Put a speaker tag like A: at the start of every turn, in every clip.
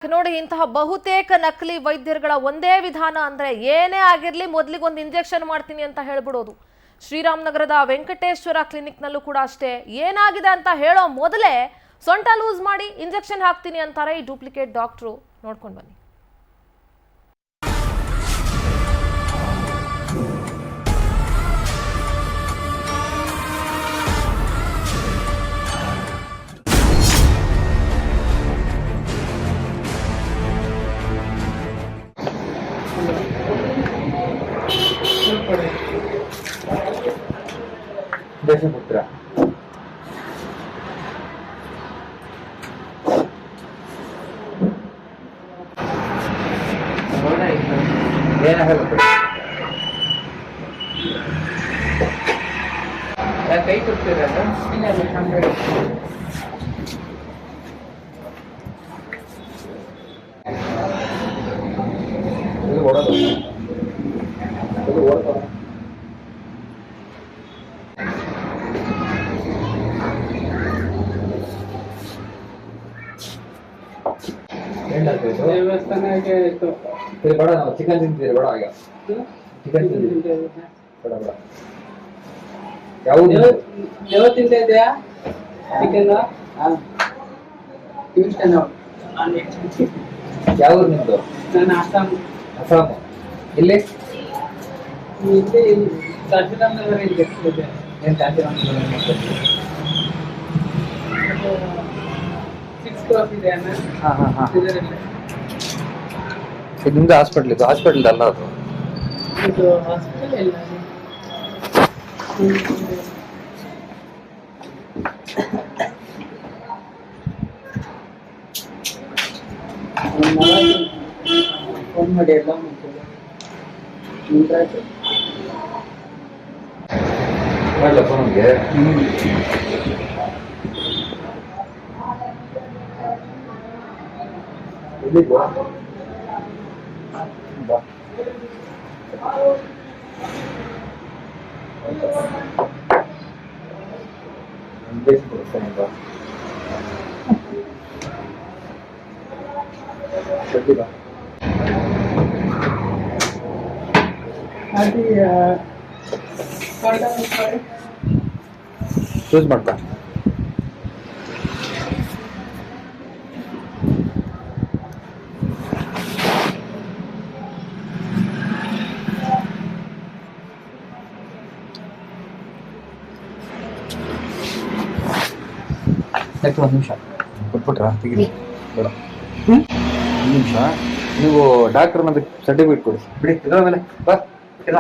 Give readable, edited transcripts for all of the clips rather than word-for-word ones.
A: ನೋಡಿ ಇಂತಹ ಬಹುತೇಕ ನಕಲಿ ವೈದ್ಯರುಗಳ ಒಂದೇ ವಿಧಾನ ಅಂದ್ರೆ ಏನೇ ಆಗಿರಲಿ ಮೊದಲಿಗೆ ಒಂದು ಇಂಜೆಕ್ಷನ್ ಮಾಡ್ತೀನಿ ಅಂತ ಹೇಳ್ಬಿಡೋದು. ಶ್ರೀರಾಮನಗರದ ವೆಂಕಟೇಶ್ವರ ಕ್ಲಿನಿಕ್ ನಲ್ಲೂ ಕೂಡ ಅಷ್ಟೇ, ಏನಾಗಿದೆ ಅಂತ ಹೇಳೋ ಮೊದಲೇ ಸೊಂಟ ಲೂಸ್ ಮಾಡಿ ಇಂಜೆಕ್ಷನ್ ಹಾಕ್ತೀನಿ ಅಂತಾರೆ ಈ ಡೂಪ್ಲಿಕೇಟ್ ಡಾಕ್ಟ್ರು. ನೋಡ್ಕೊಂಡು ಬನ್ನಿ.
B: ದೇಶಪುತ್ರ ಕೈ ಕೊಡ್ತೀರ
C: ದೇವಸ್ಥಾನಕ್ಕೆ
B: ಬೇಡ, ನಾವು ಚಿಕನ್ ತಿಂತಿದ್ದೀರಿ ಬೇಡ. ಈಗ ಚಿಕನ್ ತಿಂತಿದ್ದೀರಿ ಬೇಡ ಬೇಡ.
C: ಯಾವ್ದು ತಿಂತ ಇದೆಯಾ ಚಿಕನ್?
B: ಯಾವ ಊರು ನಿಮ್ದು?
C: ನಾನು ಅಸ್ಸಾಂ.
B: ಅಸ್ಸಾಂ. ಇಲ್ಲಿ
C: ಶಾಂತಿರಾಮನಗರ ಇದೆ.
B: ಏನು ಶಾಂತಿರಾಮನಗರ?
C: 6 ಕ್ರಾಸ್ ಇದೆ ಅಣ್ಣ.
B: ಇದು ನಿಮ್ದು ಹಾಸ್ಪಿಟ್ಲ್? ಇದು ಹಾಸ್ಪಿಟಲ್ ಅಲ್ಲ, ಅದು
C: ಇದು ಹಾಸ್ಪಿಟಲ್ ಇಲ್ಲ. ಫೋನ್ ಮಾಡಿ ಎಲ್ಲ
B: ಮಾಡಲ ಫೋನ್ಗೆ. ಎಲ್ಲಿದ್ವಾ? ಬಾ. ಬಾ.
C: ಅದು
B: ಚೂಸ್ ಮಾಡ್ತಾ. ಒಂದು ನಿಮಿಷ ಕೊಟ್ಬಿಟ್ರಾ? ತೆಗೀರಿ ಬೇಡ, ಒಂದು ನಿಮಿಷ. ನೀವು ಡಾಕ್ಟರ್ ನಮಗೆ ಸರ್ಟಿಫಿಕೇಟ್ ಕೊಡಿ. ಬಿಡಿ ಇದರ ಮೇಲೆ ಬಾ. ಇಲ್ಲ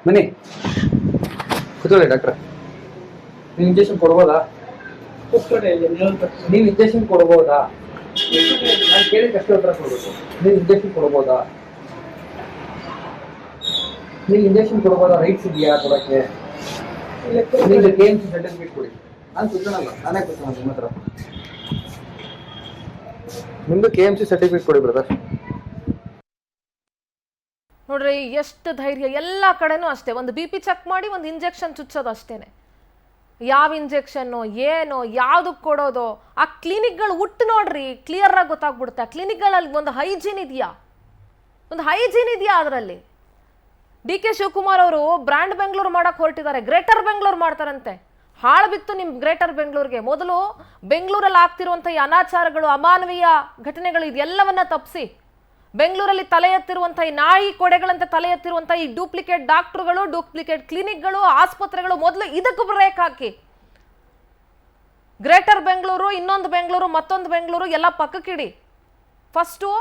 B: ಬನ್ನಿ ಕೂತ್ಕೊಳ್ಳಿ. ಡಾಕ್ಟ್ರ, ನೀವು ಇಂಜೆಕ್ಷನ್ ಕೊಡ್ಬೋದಾ? ನೀವು ಇಂಜೆಕ್ಷನ್ ಕೊಡ್ಬೋದಾ? ನಾನು ಕೇಳಿ ಕಷ್ಟ ಉತ್ತರ ಕೊಡ್ಬೇಕು. ನೀವು ಇಂಜೆಕ್ಷನ್ ಕೊಡ್ಬೋದಾ? ನೀವು ಇಂಜೆಕ್ಷನ್ ಕೊಡ್ಬೋದಾ? ರೈಟ್ಸ್ ಇದೆಯಾ ಕೊಡೋಕ್ಕೆ? ನಿಮ್ದು KMC ಸರ್ಟಿಫಿಕೇಟ್ ಕೊಡಿ. ನಾನು ಕೂತ್ಕೊಳ್ಳಲ್ಲ, ನಾನೇ ಕೂತ್ಕೊಳ್ಳೋಣ ನಿಮ್ಮ ಹತ್ರ. ನಿಮ್ದು KMC ಸರ್ಟಿಫಿಕೇಟ್ ಕೊಡಿ ಬ್ರದರ್.
A: ನೋಡ್ರಿ ಎಷ್ಟು ಧೈರ್ಯ. ಎಲ್ಲ ಕಡೆನೂ ಅಷ್ಟೇ, ಒಂದು BP ಚೆಕ್ ಮಾಡಿ ಒಂದು ಇಂಜೆಕ್ಷನ್ ಚುಚ್ಚೋದು ಅಷ್ಟೇನೆ. ಯಾವ ಇಂಜೆಕ್ಷನ್ನು ಏನೋ ಯಾವುದಕ್ಕೆ ಕೊಡೋದು, ಆ ಕ್ಲಿನಿಕ್ಗಳು ಹುಟ್ಟು ನೋಡ್ರಿ, ಕ್ಲಿಯರ್ ಆಗಿ ಗೊತ್ತಾಗ್ಬಿಡುತ್ತೆ. ಆ ಕ್ಲಿನಿಕ್ಗಳಲ್ಲಿ ಒಂದು ಹೈಜೀನ್ ಇದೆಯಾ, ಅದರಲ್ಲಿ. DK ಶಿವಕುಮಾರ್ ಅವರು ಬ್ರ್ಯಾಂಡ್ ಬೆಂಗಳೂರು ಮಾಡಕ್ಕೆ ಹೊರಟಿದ್ದಾರೆ, ಗ್ರೇಟರ್ ಬೆಂಗಳೂರು ಮಾಡ್ತಾರಂತೆ. ಹಾಳು ಬಿತ್ತು ನಿಮ್ಮ ಗ್ರೇಟರ್ ಬೆಂಗಳೂರಿಗೆ. ಮೊದಲು ಬೆಂಗಳೂರಲ್ಲಿ ಆಗ್ತಿರುವಂಥ ಈ ಅನಾಚಾರಗಳು, ಅಮಾನವೀಯ ಘಟನೆಗಳು, ಇದೆಲ್ಲವನ್ನ ತಪ್ಪಿಸಿ ಬೆಂಗಳೂರಲ್ಲಿ ತಲೆ ಎತ್ತಿರುವಂಥ ಈ ನಾಯಿ ಕೊಡೆಗಳಂತೆ ತಲೆ ಎತ್ತಿರುವಂಥ ಈ ಡೂಪ್ಲಿಕೇಟ್ ಡಾಕ್ಟರ್ಗಳು, ಡೂಪ್ಲಿಕೇಟ್ ಕ್ಲಿನಿಕ್ಗಳು, ಆಸ್ಪತ್ರೆಗಳು, ಮೊದಲು ಇದಕ್ಕೆ ಬ್ರೇಕ್ ಹಾಕಿ. ಗ್ರೇಟರ್ ಬೆಂಗಳೂರು, ಇನ್ನೊಂದು ಬೆಂಗಳೂರು, ಮತ್ತೊಂದು ಬೆಂಗಳೂರು ಎಲ್ಲ ಪಕ್ಕಕ್ಕಿಡಿ. ಫಸ್ಟು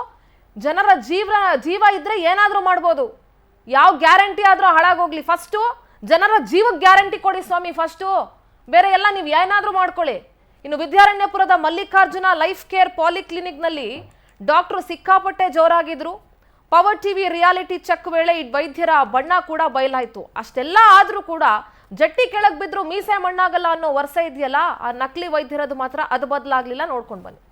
A: ಜನರ ಜೀವ ಇದ್ರೆ ಏನಾದರೂ ಮಾಡ್ಬೋದು, ಯಾವ ಗ್ಯಾರಂಟಿ ಆದರೂ ಹಾಳಾಗೋಗ್ಲಿ. ಫಸ್ಟು ಜನರ ಜೀವಕ್ಕೆ ಗ್ಯಾರಂಟಿ ಕೊಡಿ ಸ್ವಾಮಿ. ಫಸ್ಟು ಬೇರೆ ಎಲ್ಲ ನೀವು ಏನಾದರೂ ಮಾಡ್ಕೊಳ್ಳಿ. ಇನ್ನು ವಿದ್ಯಾರಣ್ಯಪುರದ ಮಲ್ಲಿಕಾರ್ಜುನ ಲೈಫ್ ಕೇರ್ ಪಾಲಿಕ್ಲಿನಿಕ್ನಲ್ಲಿ ಡಾಕ್ಟರ್ ಸಿಕ್ಕಾಪಟ್ಟೆ ಜೋರಾಗಿದ್ರು. ಪವರ್ ಟಿವಿ ರಿಯಾಲಿಟಿ ಚೆಕ್ ವೇಳೆ ಈ ವೈದ್ಯರ ಬಣ್ಣ ಕೂಡ ಬಯಲಾಯಿತು. ಅಷ್ಟೆಲ್ಲ ಆದರೂ ಕೂಡ ಜಟ್ಟಿ ಕೆಳಗೆ ಬಿದ್ರು ಮೀಸೆ ಮಣ್ಣಾಗಲ್ಲ ಅನ್ನೋ ವರ್ಷ ಇದೆಯಲ್ಲ, ಆ ನಕಲಿ ವೈದ್ಯರದು ಮಾತ್ರ ಅದು ಬದಲಾಗ್ಲಿಲ್ಲ. ನೋಡ್ಕೊಂಡು ಬನ್ನಿ.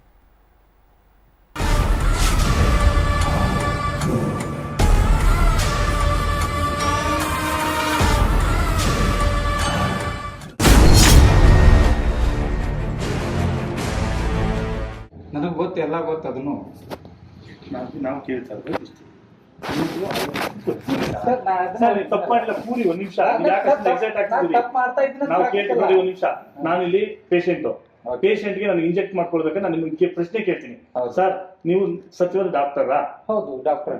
D: ನನಗೆ ಗೊತ್ತು, ಎಲ್ಲ ಗೊತ್ತು ಅದನ್ನು.
E: ನಾವು ಕೇಳ್ತಾ ಇರೋದು ಇಷ್ಟು.
D: ಸರ್, ನಾ ಅದನ್ನ-
E: ಸರ್, ನೀವು ತಪ್ಪು ಮಾಡಿಲ್ಲ, ಕೂರಿ ಒಂದ್ ನಿಮಿಷ.
D: ನಾನು ತಪ್ಪು ಮಾಡ್ತಾ ಇದ್ದೀನಿ ಅಂತ
E: ನಾವು
D: ಆಗ್ತಿಲ್ಲ.
E: ಕೇಳ್ತೀವಿ ಒಂದ್ ನಿಮಿಷ. ನಾನಿಲ್ಲಿ ಪೇಷಂಟ್
D: Okay.
E: ಪೇಷಂಟ್ಗೆ ನಾನು ಇಂಜೆಕ್ಟ್ ಮಾಡ್ಕೊಳ್ಬೇಕಾದ್ರೆ ನಾನು ನಿಮ್ಗೆ ಪ್ರಶ್ನೆ ಕೇಳ್ತೀನಿ.
D: ಹೌದು.
E: ಸರ್, ನೀವು ಸತ್ಯವಾದ ಡಾಕ್ಟರಾ?
D: ಹೌದು, ಡಾಕ್ಟರ್.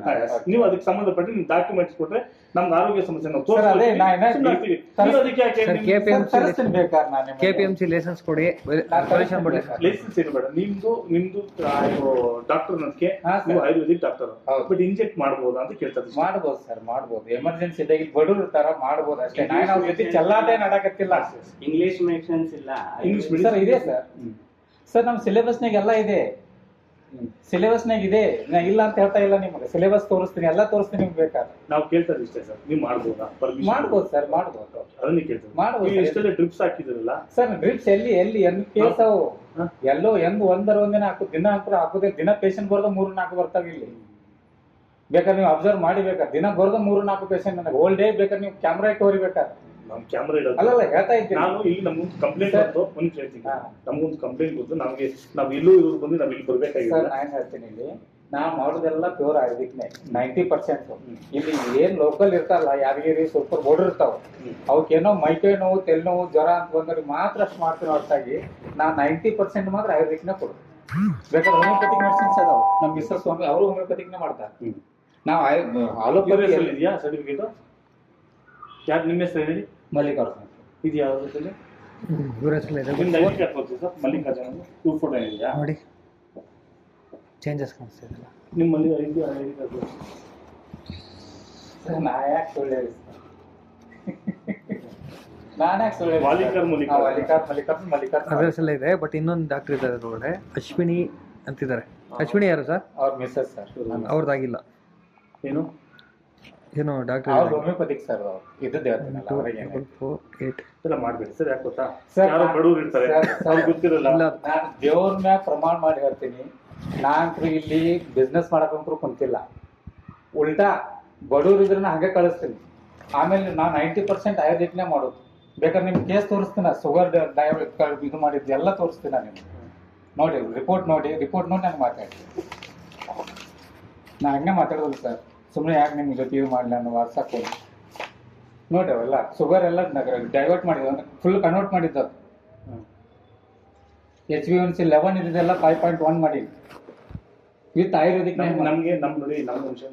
E: ನೀವು ಅದಕ್ಕೆ ಸಂಬಂಧಪಟ್ಟ ನಿಮ್ ಡಾಕ್ಯುಮೆಂಟ್ಸ್ ಕೊಟ್ರೆ ನಮ್ಗೆ ಆರೋಗ್ಯ ಸಮಸ್ಯೆ ನಾವು
D: ಸರ್, ಅದೇ ನಾ ಏನ
E: ತೋರಿಸ್ತೀವಿ. ನೀವು ಅದಕ್ಕೆ ಯಾಕೆ
F: ಸರ್, KPMC
D: ತರಿಸ್ತೀನಿ ಬೇಕಾದ್ರೆ ನಾನು ನಿಮಗೆ.
F: KPMC ಲೈಸೆನ್ಸ್ ಕೊಡಿ,
D: ನಾನು
F: ಸೊಲ್ಯೂಷನ್ ಕೊಡಿ ಸರ್.
E: ಲೈಸೆನ್ಸ್ ಇರಬೇಡ. ನಿಮ್ದು ಡಾಕ್ಟರ್ ನನಗೆ
D: ಹಾ,
E: ನೀವು
D: ಸರ್.
E: ಆಯುರ್ವೇದಿಕ್ ಡಾಕ್ಟರ್,
D: ಹೌದು.
E: ಬಟ್ ಇಂಜೆಕ್ಟ್ ಮಾಡ್ಬೋದಾ ಅಂತ ಕೇಳ್ತಾ ಇದ್ದೀನಿ.
D: ಮಾಡ್ಬೋದು ಸರ್, ಮಾಡ್ಬೋದು. ಎಮರ್ಜೆನ್ಸಿ ಇದ್ದಾಗ ಇಲ್ಲಿ ಬಡವ್ರ ತರ ಮಾಡ್ಬೋದು ಅಷ್ಟೇ. ನಾನು ಅವ್ರ ಜೊತೆ ಚೆಲ್ಲಾಟೆ ನಡಕತ್ತಿಲ್ಲ.
G: ಇಂಗ್ಲಿಷ್ ಮೆಡಿಸಿನ್ಸ್ ಇಲ್ಲ.
E: ಇಂಗ್ಲಿಷ್
D: ಸರ್ ಇದೆ ಸರ್. ಸರ್, ನಮ್ಮ ಸಿಲೆಬಸ್ನಾಗ ಎಲ್ಲ ಇದೆ. ಸಿಲೆಬಸ್ನಾಗ ಇದೆ, ನಾ ಇಲ್ಲ ಅಂತ ಹೇಳ್ತಾ ಇಲ್ಲ ನಿಮಗೆ. ಸಿಲೆಬಸ್ ತೋರಿಸ್ತೀನಿ, ಎಲ್ಲ ತೋರಿಸ್ತೀನಿ ನಿಮ್ಗೆ ಬೇಕಾದ್ರೆ.
E: ನಾವು ಕೇಳ್ತಾ ಇದ್ದೀವಿ ಇಷ್ಟೇ ಸರ್, ನೀವು ಮಾಡ್ಬೋದಾ? ಪರ್ಮಿಷನ್
D: ಮಾಡ್ಬೋದು ಸರ್, ಮಾಡ್ಬೋದು.
E: ಅದನ್ನೇ ಕೇಳ್ತೀವಿ.
D: ಮಾಡ್ಬೋದು
E: ನೀವು
D: ಸರ್.
E: ಇಷ್ಟೆಲ್ಲ ಡ್ರಿಪ್ಸ್ ಹಾಕಿದ್ರಲ್ಲ,
D: ಸರ್, ಡ್ರಿಪ್ಸ್ ಎಲ್ಲಿ ಎಂದು ಕೇಸ್ ಅವು
E: ಹಾ.
D: ಎಲ್ಲೋ ಎಂದು ಒಂದಿನ ದಿನ ಹಾಕೋದೇ. ದಿನ ಪೇಷಂಟ್ ಬರೋದು 3-4 ಬರ್ತಾವ ಇಲ್ಲಿ. ಬೇಕಾದ್ರೆ ನೀವು ಅಬ್ಸರ್ವ್ ಮಾಡಿ, ಬೇಕಾದ್ರೆ ದಿನ ಬರೋದು 3-4 ಪೇಷಂಟ್. ನನಗೆ ಹೋಲ್ ಡೇ ಬೇಕಾದ್ರೆ ನೀವು ಕ್ಯಾಮ್ರಾ ಇಟ್ಟು ಹೊರಿಬೇಕಾದ್ರೆ.
E: ನಮ್ ಕ್ಯಾಮ್ರಾ ಇಡೋದು.
D: ಅಲ್ಲಲ್ಲ, ಹೇಳ್ತಾ ಇದ್ದೀನಿ
E: ನಾನು ಇಲ್ಲಿ ನಮ್ಗೊಂದು ಕಂಪ್ಲೇಂಟ್
D: ಸರ್.
E: ಬಂತು. ಒಂದು ಹೇಳ್ತೀನಿ,
D: ಹಾ.
E: ನಮ್ಗೊಂದು ಕಂಪ್ಲೇಂಟ್ ಬಂತು. ನಮ್ಗೆ ನಾವ್ ಎಲ್ಲೂ ಇವ್ರು ಬಂದು ನಾವ್ ಇಲ್ಲಿ
D: ಸರ್,
E: ಬರ್ಬೇಕಾಗಿಲ್ಲ.
D: ನಾನು ಹೇಳ್ತೀನಿ ಇಲ್ಲಿ ನಾ ಮಾಡೋದೆಲ್ಲ ಪ್ಯೂರ್ ಆಯುರ್ವೇದಿಕ್ನೇ 90%. ಇಲ್ಲಿ ಏನ್ ಲೋಕಲ್ ಇರ್ತಾರಲ್ಲ, ಯಾದಗಿರಿ ಸೂಪರ್ ಬೋರ್ಡರ್ ಇರ್ತಾವ, ಅವಕ್ಕೇನೋ ಮೈಕೈ ನೋವು, ತೆಲ್ ನೋವು, ಜ್ವರ ಅಂತ ಬಂದ್ರೆ ಮಾತ್ರ ಅಷ್ಟು ಮಾಡ್ತೀನಿ ಹೊರತಾಗಿ ನಾ 90% ಮಾತ್ರ ಆಯುರ್ವೇದಿಕ್ನೇ ಕೊಡು. ಬೇಕಾದ್ರೆ ಹೋಮಿಯೋಪತಿಕ್ ಮೆಡಿಸಿನ್ಸ್ ಅದಾವ. ನಮ್ಮ ಮಿಸ್ಸಸ್ ಸ್ವಾಮಿ ಅವರು ಹೋಮಿಯೋಪತಿಕ್ನೇ ಮಾಡ್ತಾರೆ. ನಾವು ಆಲೋಪತಿ
E: ಇದೆಯಾ ಸರ್ಟಿಫಿಕೇಟ್? ಯಾರು ನಿಮ್ಮ ಹೆಸರು ಹೇಳಿ?
D: ಮಲ್ಲಿಕಾರ್ಜುನ.
E: ಇದು ಯಾವ್ದು?
F: ಇವ್ರ ಹೆಸರು ಇದೆ
E: ನಿಮ್ದು ಐಡಿ ಕಾರ್ಡ್ ಕೊಡ್ತೀವಿ ಸರ್, ಮಲ್ಲಿಕಾರ್ಜುನ. ಟೂ ಫೋಟೋ ಇದೆಯಾ
F: ನೋಡಿ, ಚೇಂಜಸ್ ಕಾಣಿಸ್ತಾ ಇದೆಯಲ್ಲ.
E: ನಿಮ್ಮಲ್ಲಿ ಐಡಿ ಕಾರ್ಡ್
D: ನಾ ಯಾಕೆ ಸುಳ್ಳು ಹೇಳಿ ನಾನು ಯಾಕೆ ಸುಳ್ಳು ಹೇಳಿ?
E: ವಾಲಿಕಾರ್ ಮಲ್ಲಿಕಾರ್ಜುನ.
D: ಮಲ್ಲಿಕಾರ್ಜುನ
F: ಅಡ್ರೆಸ್ ಎಲ್ಲ ಇದೆ, ಬಟ್ ಇನ್ನೊಂದು ಡಾಕ್ಟರ್ ಇದ್ದಾರೆ ಒಳಗಡೆ, ಅಶ್ವಿನಿ ಅಂತಿದ್ದಾರೆ. ಅಶ್ವಿನಿ ಯಾರು ಸರ್?
D: ಅವ್ರ ಮಿಸ್ಸಸ್ ಸರ್.
F: ಅವ್ರದ್ದಾಗಿಲ್ಲ
E: ಏನು
F: ಏನು ಡಾಕ್ಟರ್
D: ಅವ್ರು ಹೋಮಿಯೋಪತಿಕ್ ಸರ್. ಅವ್ರು ಇದ್ದದ್ದು ಹೇಳ್ತೀನಲ್ಲ, ಅವ್ರಿಗೆ
F: 448
E: ಎಲ್ಲ ಮಾಡ್ಬೇಡಿ ಸರ್. ಯಾಕೆ ಗೊತ್ತಾ,
D: ಸರ್,
E: ಯಾರೋ ಬಡವ್ರು ಇರ್ತಾರೆ,
D: ಸರ್,
E: ಅವ್ರಿಗೆ ಗೊತ್ತಿರಲ್ಲ.
F: ಇಲ್ಲ.
D: ನಾನು ದೇವ್ರ ಮ್ಯಾಗ ಪ್ರಮಾಣ ಮಾಡಿ ಹೇಳ್ತೀನಿ, ನಾನಂತೂ ಇಲ್ಲಿ ಬಿಸ್ನೆಸ್ ಮಾಡಕ್ಕಂತೂ ಕುಂತಿಲ್ಲ. ಉಲ್ಟಾ ಬಡವ್ರು ಇದ್ರೆ ಹಂಗೆ ಕಳಿಸ್ತೀನಿ. ಆಮೇಲೆ ನಾನು 90% ಆಯುರ್ವೇದಿಕ್ನೇ ಮಾಡೋದು. ಬೇಕಾದ್ರೆ ನಿಮ್ಗೆ ಕೇಸ್ ತೋರಿಸ್ತೀನಿ, ಶುಗರ್ ಇದು ಮಾಡಿದ್ದು ಎಲ್ಲ ತೋರಿಸ್ತೀನಿ ನಾನು ನಿಮ್ಗೆ. ನೋಡಿ ರಿಪೋರ್ಟ್ ನೋಡಿ ನಾನು ಮಾತಾಡ್ತೀನಿ. ನಾ ಹಂಗೆ ಮಾತಾಡೋದಿಲ್ಲ ಸರ್. ಸುಮ್ಮನೆ ಯಾಕೆ ನಿಮ್ಗೆ ಜೊತೆ ಇದು ಮಾಡಲಿ ಅನ್ನೋ ವಾಟ್ಸಪ್ ನೋಡಿ. ಅವೆಲ್ಲ ಶುಗರ್ ಎಲ್ಲ ಡೈವರ್ಟ್ ಮಾಡಿದ್ದು, ಅಂದ್ರೆ ಫುಲ್ ಕನ್ವರ್ಟ್ ಮಾಡಿದ್ದು. HbA1c 11 ಇದ್ದಿದ್ದೆಲ್ಲ 5.1 ಮಾಡಿ ವಿತ್ ಆಯುರ್ವೇದಿಕ್.
E: ನಮ್ಗೆ ನೋಡಿ,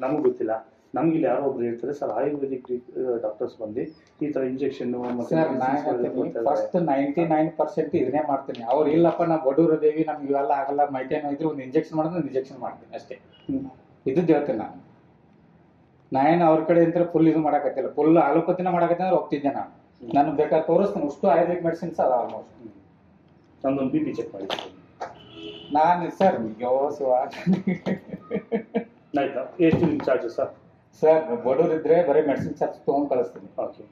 E: ನಮಗೂ ಗೊತ್ತಿಲ್ಲ. ನಮ್ಗೆ ಇಲ್ಲಿ ಯಾರೋ ಒಬ್ರು ಹೇಳ್ತಾರೆ ಸರ್, ಆಯುರ್ವೇದಿಕ್ ಡಾಕ್ಟರ್ಸ್ ಬಂದು ಈ ತರ ಇಂಜೆಕ್ಷನ್
D: ಸರ್, ಫಸ್ಟ್ 99% ಇದನ್ನೇ ಮಾಡ್ತೀನಿ. ಅವ್ರು ಇಲ್ಲಪ್ಪ ನಾವು ಬಡವ್ರ ದೇವಿ, ನಮ್ಗೆ ಇವೆಲ್ಲ ಆಗಲ್ಲ, ಮೈಕೈ ನೋಯಿದ್ರೆ ಒಂದು ಇಂಜೆಕ್ಷನ್ ಮಾಡಿದ್ರೆ ಒಂದು ಇಂಜೆಕ್ಷನ್ ಮಾಡ್ತೀನಿ ಅಷ್ಟೇ. ಇದ್ದದ್ದು ಹೇಳ್ತೀನಿ ನಾನು. ನಾನೇನು ಅವ್ರ ಕಡೆ ಅಂತ ಫುಲ್ ಇದು ಮಾಡಕತ್ತಿಲ್ಲ. ಫುಲ್ ಆಲೋಪತಿನ ಮಾಡಕತ್ತಿ ಅಂದ್ರೆ ಹೋಗ್ತಿದ್ದೆ ನಾನು. ನಾನು ಬೇಕಾದ್ರೆ ತೋರಿಸ್ತೀನಿ. ಅಷ್ಟು ಆಯುರ್ವೇದಿಕ್ ಮೆಡಿಸಿನ್ಸ್ ಅದ ಆಲ್ಮೋಸ್ಟ್.
E: ನಮ್ದೊಂದು BP ಚೆಕ್ ಮಾಡಿ
D: ನಾನು ಸರ್ ಶಿವ
E: ಆಯ್ತಾ? ಎಷ್ಟು ನಿಮ್ ಚಾರ್ಜಸ್ ಸರ್?
D: ಸರ್, ಬಡವ್ರು ಇದ್ರೆ ಬರೀ ಮೆಡಿಸಿನ್ ಚಾರ್ಜ್ ತೊಗೊಂಡು ಕಳಿಸ್ತೀನಿ.
E: ಓಕೆ.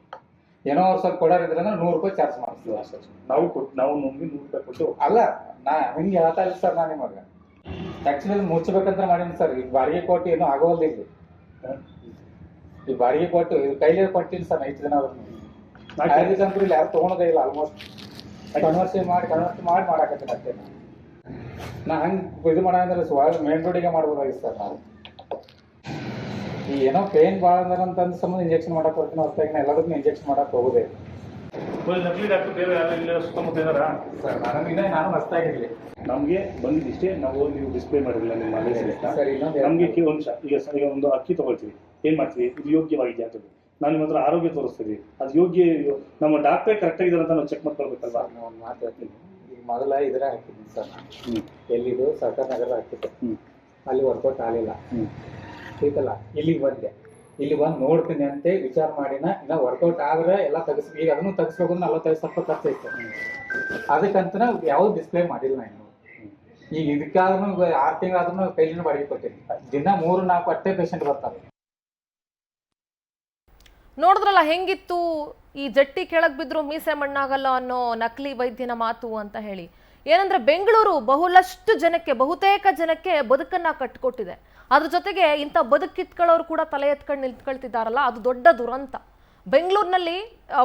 D: ಏನೋ ಅವ್ರು ಸ್ವಲ್ಪ ಕೊಡೋರಿದ್ರೆ ಅಂದ್ರೆ ₹100 ಚಾರ್ಜ್ ಮಾಡ್ತೀವಿ ಅಷ್ಟೇ.
E: ನಾವು ನಮ್ಗೆ ₹100 ಕೊಟ್ಟು
D: ಅಲ್ಲ, ನಾ ಹಿಂಗೆ ಹೇಳ್ತಾ ಇಲ್ಲ ಸರ್. ನಾನು ನಿಮಗೆ ಆಕ್ಚುಲಿ ಮುಚ್ಚಬೇಕಂತ ಮಾಡೀನಿ ಸರ್. ಈಗ ಬಾಡಿಗೆ ಕೊಟ್ಟು ಏನೂ ಆಗೋಲ್ಲ. ಇಲ್ಲಿ ಈ ಬಾಡಿಗೆ ಕೊಟ್ಟು ಕೈಲೇ ಕೊಟ್ಟಿನಿ ಸರ್ 5 ದಿನ. ಆಯುರ್ವೇದ ಅಂತೂ ಇಲ್ಲಿ ಯಾರು ತೊಗೊಳೋದೇ ಇಲ್ಲ. ಆಲ್ಮೋಸ್ಟ್ ಕನ್ವರ್ಸಿ ಮಾಡಿ ಮಾಡಾಕತ್ತೀನಿ ಅಷ್ಟೇ. ನಾ ಹಂಗೆ ಇದು ಮಾಡೋಂದ್ರೆ ಮೇನ್ ರೋಡಿಗೆ ಮಾಡ್ಬೋದಾಗಿತ್ತು ಸರ್. ನಾವು ಈ ಏನೋ ಪೇನ್ ಭಾಳ ಅಂದ್ರೆ ಅಂತಂದು ಸಂಬಂಧ ಇಂಜೆಕ್ಷನ್ ಮಾಡಕ್ಕೆ ಬರ್ತೀನಿ ಹೊರತಾಗಿ ನಾ ಎಲ್ಲದಕ್ಕೂ ಇಂಜೆಕ್ಷನ್ ಮಾಡಕ್ಕೆ ಹೋಗೋದೇ ಇಲ್ಲ.
E: ನಕಲಿ ಡಾಕ್ಟರ್ ಬೇರೆ ಯಾರು ಇಲ್ಲ ಸುತ್ತಮುತ್ತ ಇದಾರಾ
D: ಸರ್? ನಾನು ಹೊಸ್ತಾಗಿರಲಿ.
E: ನಮಗೆ ಬಂದಿದ್ದಿಷ್ಟೇ. ನಾವು ನೀವು ಡಿಸ್ಪ್ಲೇ ಮಾಡಿರಲಿಲ್ಲ ನಿಮ್ಮ ಲೈಸೆನ್ಸ್.
D: ಸರ್, ಇನ್ನೊಂದು
E: ನಮಗೆ ಈಗ ಒಂದು ಅಕ್ಕಿ ತಗೊಳ್ತೀವಿ, ಏನ್ ಮಾಡ್ತೀವಿ, ಇದು ಯೋಗ್ಯವಾಗಿದೆ ಅಂತ. ನಾನು ನಿಮ್ಮ ಹತ್ರ ಆರೋಗ್ಯ ತೋರಿಸ್ತೀವಿ, ಅದು ಯೋಗ್ಯ, ನಮ್ಮ ಡಾಕ್ಟ್ರೇ ಕರೆಕ್ಟ್ ಆಗಿದ್ದಾರೆ ಅಂತ ನಾವು ಚೆಕ್ ಮಾಡ್ಕೊಳ್ಬೇಕಲ್ವಾ?
D: ನಾನು ಒಂದು ಮಾತು ಹೇಳ್ತೀನಿ. ಈಗ ಮೊದಲ ಇದ್ರೆ ಹಾಕಿದ್ದೀನಿ ಸರ್ ನಾನು. ಎಲ್ಲಿದು ಸರ್ಕಾರ ನಗರ ಹಾಕಿದ್ದೆ. ಅಲ್ಲಿ ವರ್ಕೌಟ್ ಆಗಲಿಲ್ಲ. ಐತಲ್ಲ, ಇಲ್ಲಿಗೆ ಬಂದೆ. ಇಲ್ಲಿ ಬಂದು ನೋಡ್ತೀನಿ ಅಂತ ವಿಚಾರ ಮಾಡಿನ. ಇನ್ನ ವರ್ಕೌಟ್ ಆದ್ರೆ ಎಲ್ಲ ಈಗ ಅದನ್ನು ತೆಗಿಸ್ಬೇಕು ಅಂದ್ರೆ 45,000 ಖರ್ಚು ಐತೆ. ಅದಕ್ಕಂತ ಯಾವ್ದು ಡಿಸ್ಪ್ಲೇ ಮಾಡಿಲ್ಲ ನಾನು. ಈಗ ಇದಕ್ಕಾದ್ರೂ 6 ತಿಂಗಳಾದ್ರೂ ಕೈಲಿನ ಬಾಡಿಗೆ ಕೊಟ್ಟಿನಿ. ದಿನ 3-4 ಅಷ್ಟೇ ಪೇಷಂಟ್ ಬರ್ತಾರೆ.
A: ನೋಡಿದ್ರಲ್ಲ ಹೆಂಗಿತ್ತು ಈ ಜಟ್ಟಿ ಕೆಳಗೆ ಬಿದ್ರು ಮೀಸೆ ಮಣ್ಣಾಗಲ್ಲ ಅನ್ನೋ ನಕಲಿ ವೈದ್ಯನ ಮಾತು ಅಂತ ಹೇಳಿ. ಏನಂದ್ರೆ ಬೆಂಗಳೂರು ಬಹುತೇಕ ಜನಕ್ಕೆ ಬದುಕನ್ನ ಕಟ್ಕೊಟ್ಟಿದೆ. ಅದ್ರ ಜೊತೆಗೆ ಇಂಥ ಬದುಕಿತ್ಕೊಳ್ಳೋರು ಕೂಡ ತಲೆ ಎತ್ಕೊಂಡು ನಿಂತ್ಕೊಳ್ತಿದ್ದಾರಲ್ಲ, ಅದು ದೊಡ್ಡ ದುರಂತ. ಬೆಂಗಳೂರಿನಲ್ಲಿ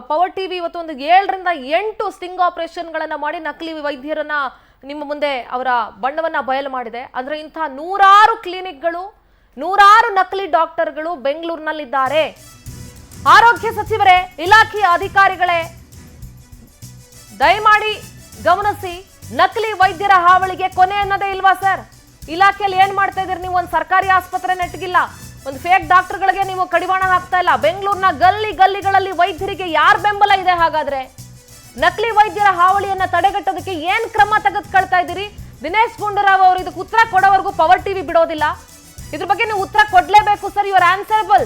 A: ಪವರ್ ಟಿವಿ ಇವತ್ತು ಒಂದು 7 ರಿಂದ 8 ಸ್ಟಿಂಗ್ ಆಪರೇಷನ್ಗಳನ್ನ ಮಾಡಿ ನಕಲಿ ವೈದ್ಯರನ್ನ ನಿಮ್ಮ ಮುಂದೆ ಅವರ ಬಣ್ಣವನ್ನ ಬಯಲು ಮಾಡಿದೆ. ಅಂದ್ರೆ ಇಂಥ ನೂರಾರು ಕ್ಲಿನಿಕ್ಗಳು, ನೂರಾರು ನಕಲಿ ಡಾಕ್ಟರ್ಗಳು ಬೆಂಗಳೂರಿನಲ್ಲಿದ್ದಾರೆ. ಆರೋಗ್ಯ ಸಚಿವರೇ, ಇಲಾಖೆಯ ಅಧಿಕಾರಿಗಳೇ, ದಯಮಾಡಿ ಗಮನಿಸಿ. ನಕಲಿ ವೈದ್ಯರ ಹಾವಳಿಗೆ ಕೊನೆ ಅನ್ನೋದೇ ಇಲ್ವಾ ಸರ್? ಇಲಾಖೆಯಲ್ಲಿ ಏನ್ ಮಾಡ್ತಾ ಇದೀರಿ ನೀವು? ಒಂದು ಸರ್ಕಾರಿ ಆಸ್ಪತ್ರೆ ನೆಟ್ಟಗಿಲ್ಲ, ಒಂದು ಫೇಕ್ ಡಾಕ್ಟರ್ಗಳಿಗೆ ನೀವು ಕಡಿವಾಣ ಹಾಕ್ತಾ ಇಲ್ಲ. ಬೆಂಗಳೂರಿನ ಗಲ್ಲಿಗಳಲ್ಲಿ ವೈದ್ಯರಿಗೆ ಯಾರ ಬೆಂಬಲ ಇದೆ? ಹಾಗಾದ್ರೆ ನಕಲಿ ವೈದ್ಯರ ಹಾವಳಿಯನ್ನ ತಡೆಗಟ್ಟೋದಕ್ಕೆ ಏನ್ ಕ್ರಮ ತೆಗೆದುಕೊಳ್ತಾ ಇದ್ದೀರಿ? ದಿನೇಶ್ ಗುಂಡೂರಾವ್ ಅವರು ಇದಕ್ಕೆ ಉತ್ತರ ಕೊಡೋವರೆಗೂ ಪವರ್ ಟಿವಿ ಬಿಡೋದಿಲ್ಲ. ಇದ್ರ ಬಗ್ಗೆ ನೀವು ಉತ್ತರ ಕೊಡ್ಲೇಬೇಕು ಸರ್. You are answerable.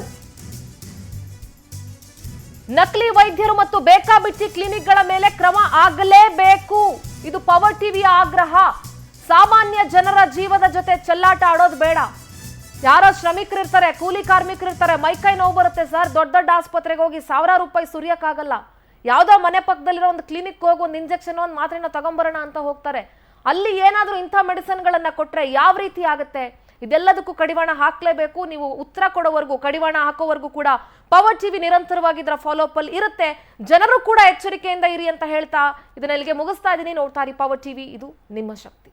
A: ನಕಲಿ ವೈದ್ಯರು ಮತ್ತು ಬೇಕಾಬಿಟ್ಟಿ ಕ್ಲಿನಿಕ್ಗಳ ಮೇಲೆ ಕ್ರಮ ಆಗಲೇಬೇಕು. ಇದು ಪವರ್ ಟಿವಿಯ ಆಗ್ರಹ. ಸಾಮಾನ್ಯ ಜನರ ಜೀವದ ಜೊತೆ ಚೆಲ್ಲಾಟ ಆಡೋದು ಬೇಡ. ಯಾರೋ ಶ್ರಮಿಕರು ಇರ್ತಾರೆ, ಕೂಲಿ ಕಾರ್ಮಿಕರು ಇರ್ತಾರೆ, ಮೈಕೈ ನೋವು ಬರುತ್ತೆ ಸರ್, ದೊಡ್ಡ ದೊಡ್ಡ ಆಸ್ಪತ್ರೆಗೆ ಹೋಗಿ ಸಾವಿರಾರು ರೂಪಾಯಿ ಸುರಿಯಕ್ಕಾಗಲ್ಲ. ಯಾವ್ದೋ ಮನೆ ಪಕ್ಕದಲ್ಲಿರೋ ಒಂದು ಕ್ಲಿನಿಕ್ ಹೋಗಿ ಒಂದು ಇಂಜೆಕ್ಷನ್, ಒಂದು ಮಾತ್ರೆನ ತಗೊಂಬರೋಣ ಅಂತ ಹೋಗ್ತಾರೆ. ಅಲ್ಲಿ ಏನಾದ್ರೂ ಇಂಥ ಮೆಡಿಸಿನ್ಗಳನ್ನ ಕೊಟ್ರೆ ಯಾವ ರೀತಿ ಆಗುತ್ತೆ? ಇದೆಲ್ಲದಕ್ಕೂ ಕಡಿವಾಣ ಹಾಕ್ಲೇಬೇಕು. ನೀವು ಉತ್ತರ ಕೊಡೋವರೆಗೂ, ಕಡಿವಾಣ ಹಾಕೋವರೆಗೂ ಕೂಡ ಪವರ್ ಟಿವಿ ನಿರಂತರವಾಗಿ ಇದರ ಫಾಲೋಅಪ್ ಅಲ್ಲಿ ಇರುತ್ತೆ. ಜನರು ಕೂಡ ಎಚ್ಚರಿಕೆಯಿಂದ ಇರಿ ಅಂತ ಹೇಳ್ತಾ ಇದನ್ನ ಇಲ್ಲಿಗೆ ಮುಗಿಸ್ತಾ ಇದ್ದೀನಿ. ನೋಡ್ತಾ ಇರಿ ಪವರ್ ಟಿವಿ, ಇದು ನಿಮ್ಮ ಶಕ್ತಿ.